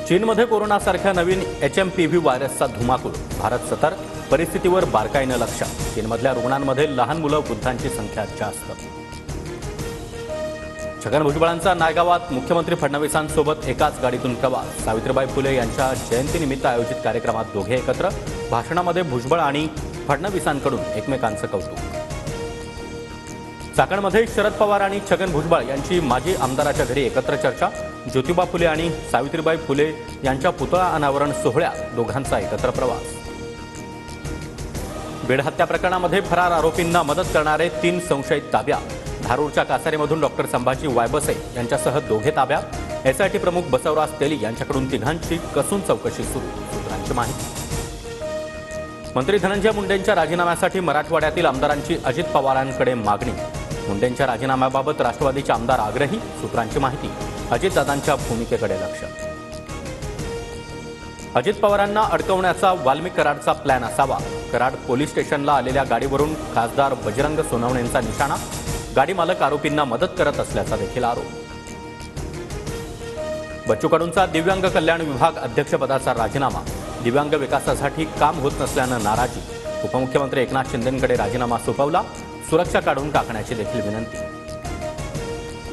चीनमध्ये कोरोनासारख्या नवीन HMPV व्हायरसचा धुमाकूळ. भारत सतर्क, परिस्थितीवर बारकाईनं लक्ष. चीनमधल्या रुग्णांमध्ये लहान मुलं, वृद्धांची संख्या जास्त. छगन भुजबळांचा नायगावात मुख्यमंत्री फडणवीसांसोबत एकाच गाडीतून प्रवास. सावित्रीबाई फुले यांच्या जयंतीनिमित्त आयोजित कार्यक्रमात दोघे एकत्र. भाषणामध्ये भुजबळ आणि फडणवीसांकडून एकमेकांचं कौतुक. चाकणमध्ये शरद पवार आणि छगन भुजबळ यांची माजी आमदाराच्या घरी एकत्र चर्चा. ज्योतिबा फुले आणि सावित्रीबाई फुले यांच्या पुतळा अनावरण सोहळ्यात दोघांचा एकत्र प्रवास. बीड हत्या प्रकरणामध्ये फरार आरोपींना मदत करणारे 3 संशयित ताब्यात. धारूरच्या कासारीमधून डॉक्टर संभाजी वायबसे यांच्यासह दोघे ताब्यात. SIT प्रमुख बसवराज तेली यांच्याकडून तिघांची कसून चौकशी सुरू. सूत्रांची माहिती. मंत्री धनंजय मुंडेंच्या राजीनाम्यासाठी मराठवाड्यातील आमदारांची अजित पवारांकडे मागणी. मुंडेंच्या राजीनाम्याबाबत राष्ट्रवादीचे आमदार आग्रही. सूत्रांची माहिती. अजितदादांच्या भूमिकेकडे लक्ष. अजित पवारांना अडकवण्याचा वाल्मिक कराडचा प्लॅन असावा. कराड पोलीस स्टेशनला आलेल्या गाडीवरून खासदार बजरंग सोनवणेंचा निशाणा. गाडी मालक आरोपींना मदत करत असल्याचा देखील आरोप. बच्चू कडूंचा दिव्यांग कल्याण विभाग अध्यक्षपदाचा राजीनामा. दिव्यांग विकासासाठी काम होत नसल्यानं नाराजी. उपमुख्यमंत्री एकनाथ शिंदेंकडे राजीनामा सोपवला. सुरक्षा काढून टाकण्याची देखील विनंती.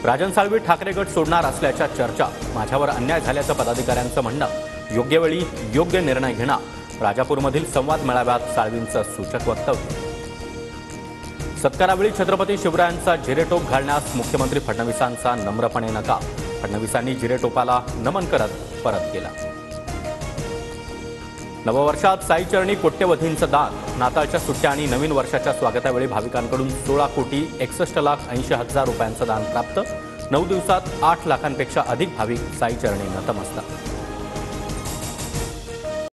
राजन साळवी ठाकरे गट सोडणार असल्याच्या चर्चा. माझ्यावर अन्याय झाल्याचं पदाधिकाऱ्यांचं म्हणणं. योग्य वेळी योग्य निर्णय घेणार. राजापूरमधील संवाद मेळाव्यात साळवींचं सूचक वक्तव्य. सत्कारावेळी छत्रपती शिवरायांचा जिरेटोप घालण्यास मुख्यमंत्री फडणवीसांचा नम्रपणे नकार. फडणवीसांनी जिरेटोपाला नमन करत परत केला. नववर्षात साईचरणी कोट्यवधींचं दान. नाताळच्या सुट्ट्या आणि नवीन वर्षाच्या स्वागतावेळी भाविकांकडून 16,61,80,000 रुपयांचं दान प्राप्त. 9 दिवसात 8 लाखांपेक्षा अधिक भाविक साईचरणी नतमस्तक.